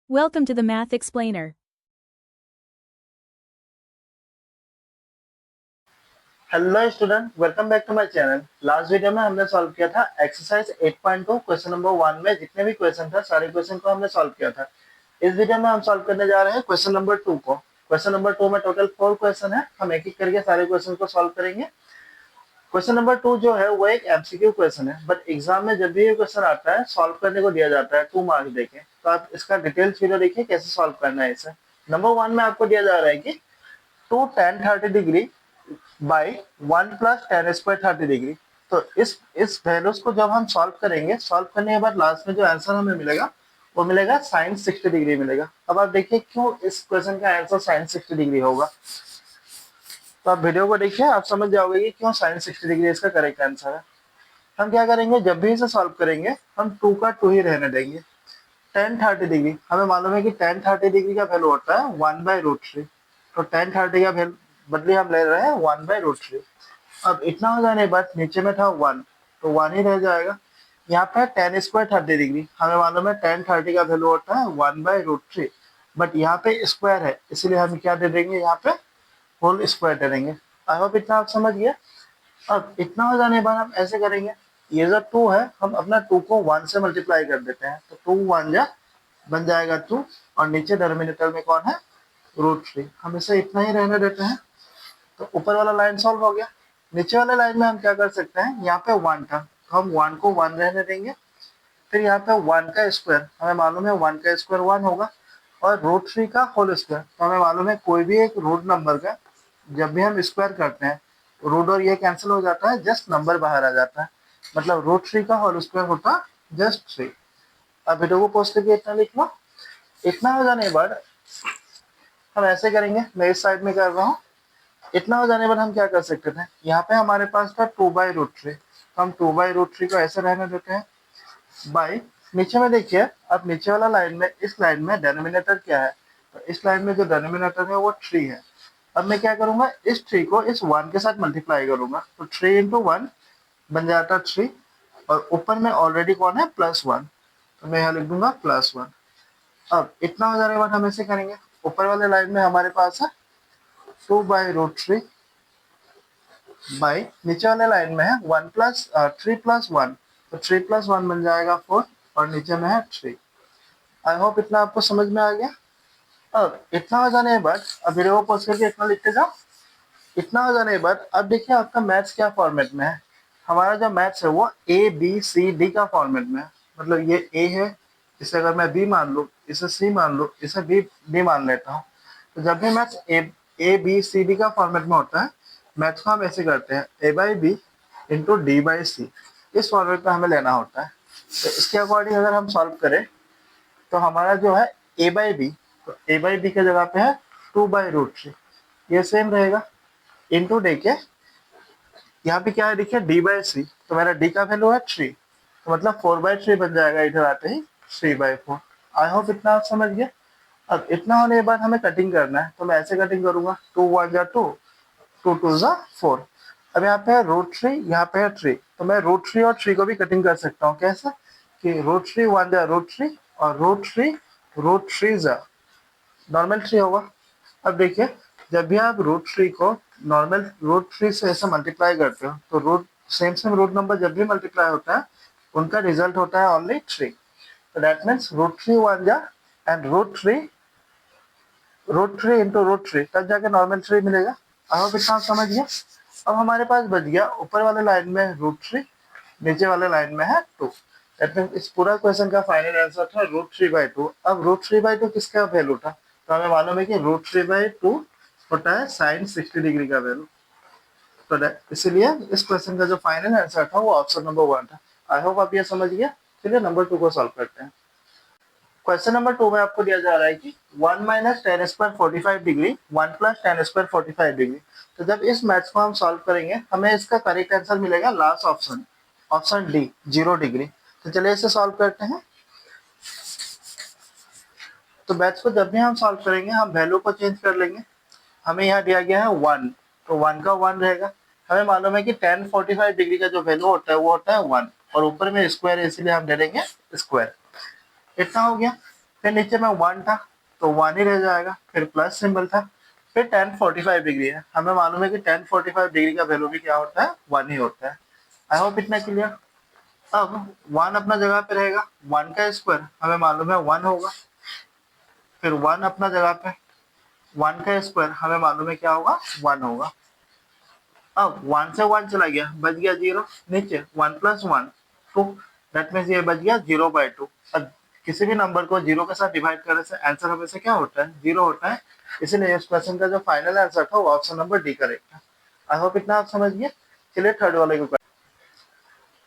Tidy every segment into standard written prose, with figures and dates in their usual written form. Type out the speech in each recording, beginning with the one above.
Welcome to the Math Explainer. Hello student, welcome back to my channel. Last video में हमने solve किया था exercise 8.2 question number 1 में जितने भी क्वेश्चन था सारे क्वेश्चन को हमने सॉल्व किया था। इस वीडियो में हम सॉल्व करने जा रहे हैं क्वेश्चन नंबर 2 को। क्वेश्चन नंबर 2 में टोटल 4 क्वेश्चन है, हम एक एक करके सारे क्वेश्चन को सॉल्व करेंगे। क्वेश्चन नंबर 2 जो है वो एक एमसीक्यू क्वेश्चन है, बट एग्जाम में जब भी ये क्वेश्चन आता है सॉल्व करने को दिया जाता है 2 मार्क्स देके, तो आप इसका डिटेल्स वीडियो देखिए कैसे सॉल्व करना है इसे। नंबर 1 में आपको दिया जा रहा है कि 2 tan 30 degree by 1 plus ten square 30 degree. तो इस वैल्यूज को जब हम सॉल्व करेंगे, सॉल्व करने के बाद लास्ट में जो आंसर हमें मिलेगा वो मिलेगा साइन 60 डिग्री मिलेगा। अब आप देखिए क्यों इस क्वेश्चन का आंसर साइन 60 डिग्री होगा। तो आप वीडियो को देखिए, आप समझ जाओगे कि क्यों साइन 60 डिग्री इसका करेक्ट आंसर है। हम क्या करेंगे, जब भी इसे सॉल्व करेंगे हम 2 का 2 ही रहने देंगे। टेन 30 डिग्री हमें मालूम है कि टेन 30 डिग्री का वैल्यू होता है 1/√3। तो टेन 30 का वैल्यू बदले हम ले रहे हैं 1/√3। अब इतना हो जाने के बाद नीचे में था 1, तो 1 ही रह जाएगा। यहाँ पे टेन स्क्वायर 30 डिग्री हमें मालूम है टेन 30 का वैल्यू होता है 1/√3, बट यहाँ पे स्क्वायर है इसलिए हम क्या दे देंगे, यहाँ पे होल स्क्वायर दे देंगे। आई होप इतना आप समझ गए। अब इतना हो जाने के बाद हम ऐसे करेंगे, ये जो 2 है हम अपना 2 को 1 से मल्टीप्लाई कर देते हैं, तो 2 1 जा बन जाएगा 2, और नीचे डिनोमिनेटर में कौन है, √3। हम इसे इतना ही रहने देते हैं। तो ऊपर वाला लाइन सॉल्व हो गया। नीचे वाले लाइन में हम क्या कर सकते हैं, यहाँ पे 1 था तो हम 1 को 1 रहने देंगे। फिर यहाँ पे 1 का स्क्वायर हमें मालूम है 1 का स्क्वायर 1 होगा, और √3 का होल स्क्वायर, तो हमें मालूम है कोई भी एक रूट नंबर का जब भी हम स्क्वायर करते हैं रूट और ये कैंसिल हो जाता है, जस्ट नंबर बाहर आ जाता है। मतलब √3 का होल स्क्वायर होता जस्ट 3। अब वीडियो को पोस्ट करके इतना लिख लो। इतना हो जाने के बाद हम ऐसे करेंगे, मैं इस साइड में कर रहा हूँ। इतना हो जाने के बाद हम क्या कर सकते थे, यहाँ पे हमारे पास था 2/√3, तो हम 2/√3 को ऐसे रहने देते हैं। बाई नीचे में देखिए, अब नीचे वाला लाइन में इस लाइन में डिनोमिनेटर क्या है, तो इस लाइन में जो डिनोमिनेटर है वो 3 है। अब मैं क्या करूंगा, इस 3 को इस 1 के साथ मल्टीप्लाई करूंगा, तो 3 इंटू 1 बन जाता 3, और ऊपर में ऑलरेडी कौन है, +1, तो मैं यहाँ लिख दूंगा +1। अब इतना हो जाने के बाद हम ऐसे करेंगे, ऊपर वाले लाइन में हमारे पास है 2/√3 बाई नीचे वाले लाइन में है 3 + 1, तो 3 + 1 बन जाएगा 4, और नीचे में है 3। आई होप इतना आपको समझ में आ गया। अब इतना हो जाने के बाद अब वीडियो को पॉज करके इतना लिखते जाओ। इतना हो जाने के बाद अब देखिए आपका मैथ्स क्या फॉर्मेट में है। हमारा जो मैथ्स है वो ABCD का फॉर्मेट में है। मतलब ये A है, इसे अगर मैं B मान लूँ, इसे C मान लूँ, इसे D मान लेता हूँ। तो जब भी मैथ्स ABCD का फॉर्मेट में होता है, मैथ्स को हम ऐसे करते हैं A/B इंटू D/C। इस फॉर्मेट में हमें लेना होता है। तो इसके अकॉर्डिंग अगर हम सॉल्व करें तो हमारा जो है A/B, तो A/B के जगह पे है 2/√3, ये सेम रहेगा, इंटू डे के यहाँ पे क्या है देखिए D/C, तो मेरा D का वैल्यू है 3, तो मतलब 4/3 बन जाएगा इधर आते ही 3/4। आई होप इतना आप समझ गए। अब इतना होने के बाद हमें कटिंग करना है, तो मैं ऐसे कटिंग करूंगा, 2 1 जा 2, 2 2 जा 4। अब यहाँ पे है √3, यहाँ पे है 3, तो मैं √3 और 3 को भी कटिंग कर सकता हूँ। कैसे कि √3 1 जा √3, और √3 जा नॉर्मल 3 होगा। अब देखिए, जब भी आप √3 को नॉर्मल √3 से ऐसे मल्टीप्लाई करते हो, तो सेम रूट नंबर जब भी मल्टीप्लाई होता है उनका रिजल्ट होता है ओनली 3। तो दैट मीन्स √3 1 जा, एंड √3 इंटू √3, तब जाके नॉर्मल 3 मिलेगा। अब इतना समझ गया। अब हमारे पास बच गया ऊपर वाले लाइन में √3, नीचे वाले लाइन में है 2। दैट मीन्स इस पूरा क्वेश्चन का फाइनल आंसर था √3/2। अब √3/2 किसका वैल्यू था, तो हमें मालूम है कि √3/2 होता है साइन 60 डिग्री का वैल्यू। तो इसलिए इस क्वेश्चन का जो फाइनल आंसर था वो ऑप्शन नंबर 1 था। आई होप आप ये समझ गया। चलिए नंबर 2 को सॉल्व करते हैं। क्वेश्चन नंबर 2 में आपको दिया जा रहा है कि 1 - tan² 45 डिग्री 1 + tan² 45 डिग्री। तो जब इस मैथ्स को हम सॉल्व करेंगे हमें इसका करेक्ट आंसर मिलेगा last option, option D 0 degree. तो चलिए इसे सॉल्व करते हैं। तो मैथ्स को जब भी हम सॉल्व करेंगे हम वैल्यू को चेंज कर लेंगे। हमें यहाँ दिया गया है 1, तो 1 का 1 रहेगा। हमें मालूम है कि tan 45 डिग्री का जो वैल्यू होता है वो होता है 1, और ऊपर में स्क्वायर है इसलिए हम दे देंगे स्क्वायर। इतना हो गया। फिर नीचे में 1 था तो 1 ही रह जाएगा, फिर प्लस सिंबल था, फिर tan 45 डिग्री है, हमें मालूम है कि tan 45 डिग्री का वैल्यू भी क्या होता है, 1 ही होता है। आई होप इतना क्लियर। अब 1 अपना जगह पे रहेगा, 1 का स्क्वायर हमें मालूम है 1 होगा, फिर 1 अपना जगह पे, 1 का स्क्वायर हमें मालूम है क्या होगा, 1 होगा। अब 1 से 1 चला गया, बच गया 0, नीचे 1 प्लस 1 2, दैट मीन्स ये बच गया 0/2। अब किसी भी नंबर को 0 के साथ डिवाइड करने से आंसर हमेशा क्या होता है, 0 होता है। इसीलिए इस क्वेश्चन का जो फाइनल आंसर था वो ऑप्शन नंबर डी करेक्ट है। आई होप इतना आप समझ गए। चलिए थर्ड वाले को,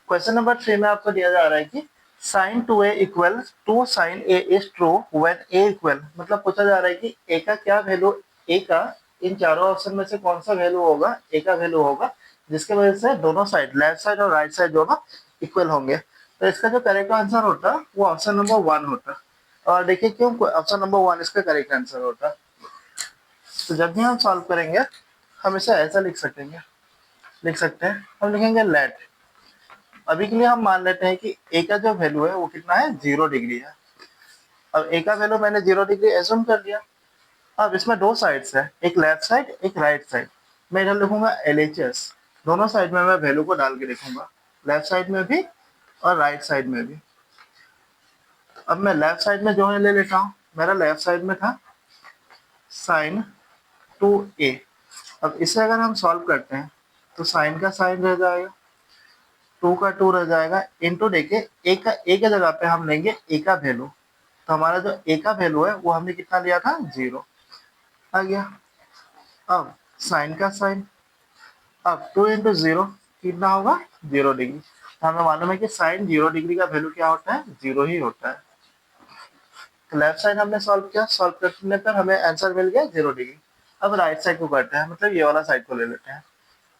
क्वेश्चन नंबर 3 में आपको दिया जा रहा है कि sin 2a equal to sin a is true when a equal, मतलब पूछा जा रहा है कि a का क्या वैल्यू, a का इन चारों ऑप्शन में से कौन सा वैल्यू होगा, a का वैल्यू होगा जिसके वजह से दोनों साइड, लेफ्ट साइड और राइट साइड दोनों इक्वल होंगे। तो इसका जो करेक्ट आंसर होता वो ऑप्शन नंबर 1 होता। और देखिए क्यों ऑप्शन नंबर 1 इसका करेक्ट आंसर होता। तो जब भी हम सॉल्व करेंगे हम इसे ऐसा लिख सकते हैं, हम लिखेंगे लेट, अभी के लिए हम मान लेते हैं कि a का जो वैल्यू है वो कितना है, 0 डिग्री है। अब a का वैल्यू मैंने 0 डिग्री एज्यूम कर लिया। अब इसमें दो साइड्स है, एक लेफ्ट साइड एक राइट साइड। मैं इधर लिखूंगा LHS, दोनों साइड में मैं वैल्यू को डाल के लिखूंगा, लेफ्ट साइड में भी और राइट साइड में भी। अब मैं लेफ्ट साइड में जो है ले लेता हूँ, मेरा लेफ्ट साइड में था sin 2a। अब इसे अगर हम सॉल्व करते हैं तो साइन का साइन रह जाएगा, 2 का 2 रह जाएगा, इनटू देखिए ए के जगह पे हम लेंगे ए का वैल्यू। तो हमारा जो ए का वैल्यू है वो हमने कितना लिया था, 0 आ गया। अब साइन का साइन, अब 2 इंटू 0 कितना होगा, 0 डिग्री। तो हमें मालूम है कि साइन 0 डिग्री का वैल्यू क्या होता है, 0 ही होता है। तो लेफ्ट साइड हमने सॉल्व किया, सॉल्व करने पर हमें आंसर मिल गया 0 डिग्री। अब राइट साइड को करते हैं, मतलब ये वाला साइड को ले लेते हैं।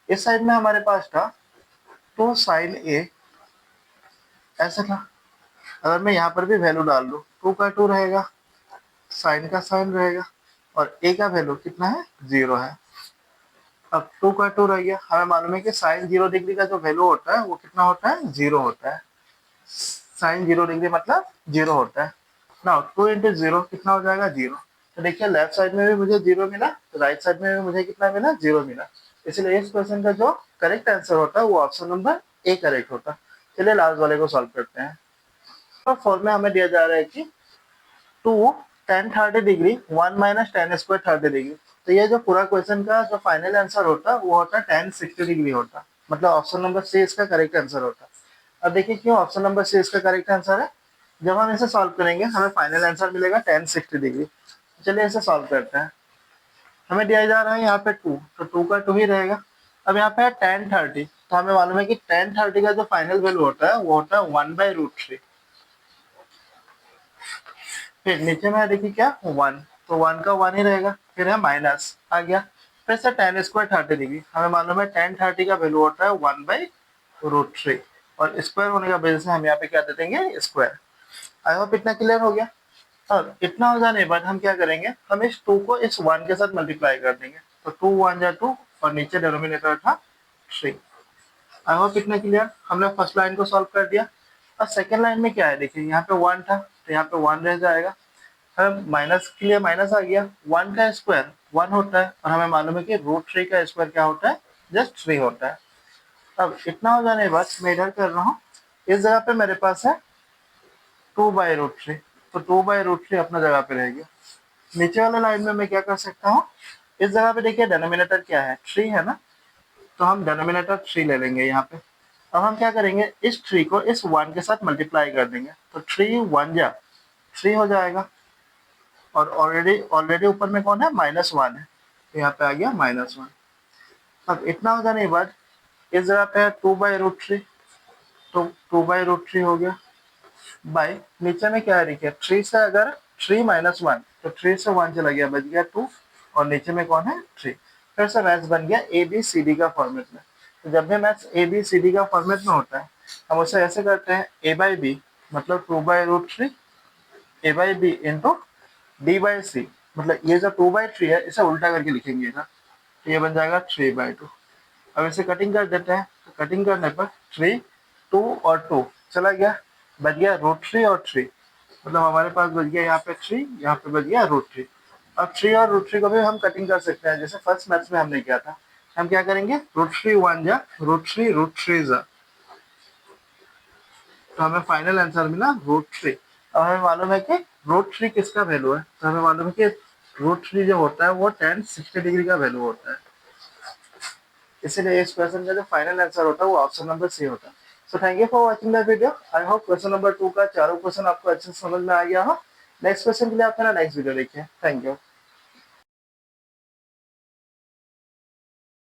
इस साइड में हमारे पास था 2 साइन ए, ऐसा था। अगर मैं यहाँ पर भी वैल्यू डाल दूँ, 2 का 2 रहेगा, साइन का साइन रहेगा, और ए का वैल्यू कितना है, 0 है। अब 2 का 2 रह गया, हमें मालूम है कि साइन 0 डिग्री का जो वैल्यू होता है वो कितना होता है, 0 होता है। साइन 0 डिग्री मतलब 0 होता है ना। 2 इंटू 0 कितना हो जाएगा, 0। तो देखिए लेफ्ट साइड में भी मुझे 0 मिला, तो राइट साइड में भी मुझे कितना मिला, 0 मिला। इसलिए इस क्वेश्चन का जो करेक्ट आंसर होता है वो ऑप्शन नंबर ए करेक्ट होता। चलिए लास्ट वाले को सॉल्व करते हैं। तो 4 में हमें दिया जा रहा है कि 2 tan 30 degree 1 minus tan square 30 degree. तो ये जो पूरा क्वेश्चन का जो फाइनल आंसर होता वो होता tan 60 डिग्री होता, मतलब ऑप्शन नंबर सी इसका करेक्ट आंसर होता। अब देखिए क्यों ऑप्शन नंबर सी इसका करेक्ट आंसर है। जब हम इसे सॉल्व करेंगे हमें फाइनल आंसर मिलेगा tan 60 डिग्री। चलिए इसे सॉल्व करते हैं। हमें दिया जा रहा है यहाँ पे 2, तो 2 का 2 ही रहेगा। अब यहाँ पे है tan 30, तो हमें मालूम है कि tan 30 का जो फाइनल वैल्यू होता है वो होता है 1/√3। फिर नीचे में देखिए क्या 1, तो 1 का 1 ही रहेगा, फिर है माइनस आ गया, फिर से tan स्क्वायर 30 डिग्री। हमें मालूम है tan 30 का वैल्यू होता है 1/√3, और स्क्वायर होने का वजह से हम यहाँ पे क्या दे देंगे, स्क्वायर। आई होप इतना क्लियर हो गया। अब इतना हो जाने के बाद हम क्या करेंगे, हम इस 2 को इस 1 के साथ मल्टीप्लाई कर देंगे, तो 2 1 जा 2, और नीचे डिनोमिनेटर था 3। आई होप इतना क्लियर। हमने फर्स्ट लाइन को सॉल्व कर दिया। और सेकंड लाइन में क्या है, देखिए यहाँ पे 1 था तो यहाँ पे 1 रह जाएगा, माइनस के लिए माइनस आ गया। 1 का स्क्वायर 1 होता है, और हमें मालूम है कि √3 का स्क्वायर क्या होता है, जस्ट 3 होता है। अब इतना हो जाने के बाद मैं इधर कर रहा हूँ, इस जगह पे मेरे पास है 2/√3, तो 2/√3 अपना जगह पे रह गया। नीचे वाले लाइन में मैं क्या कर सकता हूँ, इस जगह पे देखिए डिनोमिनेटर क्या है, 3 है ना, तो हम डिनोमिनेटर 3 ले लेंगे यहाँ पे। अब हम क्या करेंगे, इस 3 को इस 1 के साथ मल्टीप्लाई कर देंगे, तो 3 1 जा 3 हो जाएगा, और ऑलरेडी ऑलरेडी ऊपर में कौन है, -1 है, तो यहाँ पे आ गया -1। अब इतना हो जाने के बाद इस जगह पे है 2/√3, तो 2/√3 हो गया, बाय नीचे में क्या है, देखिए 3 से अगर 3 -1, तो 3 से 1 चला गया, बच गया 2, और नीचे में कौन है, 3। फिर से मैथ्स बन गया ABCD का फॉर्मेट में। तो जब भी मैथ्स ABCD का फॉर्मेट में होता है हम उसे ऐसे करते हैं, A/B मतलब 2/√3, A/B इंटू D/C, मतलब ये जो 2/3 है इसे उल्टा करके लिखेंगे ना, तो ये बन जाएगा 3/2। अब इसे कटिंग कर देते हैं, तो कटिंग करने पर 3 2 और 2 चला गया, बच गया √3 और 3, मतलब हमारे पास बच गया यहाँ पे 3, यहाँ पे बच गया √3। अब 3 और √3 को भी हम कटिंग कर सकते हैं, जैसे फर्स्ट मैथ्स में हमने किया था। हम क्या करेंगे, √3 1 जा, √3 जा, तो हमें फाइनल आंसर मिला √3। अब हमें मालूम है कि √3 किसका वैल्यू है, तो हमें मालूम है कि √3 जो होता है वो tan 60 डिग्री का वैल्यू होता है। इसीलिए इस क्वेश्चन का जो फाइनल आंसर होता है वो ऑप्शन नंबर सी होता है। So thank you for watching the video. I hope question number 2 का चारों क्वेश्चन आपको अच्छे से समझ में आ गया हो। नेक्स्ट क्वेश्चन के लिए आप मेरा नेक्स्ट वीडियो देखिए। Thank you.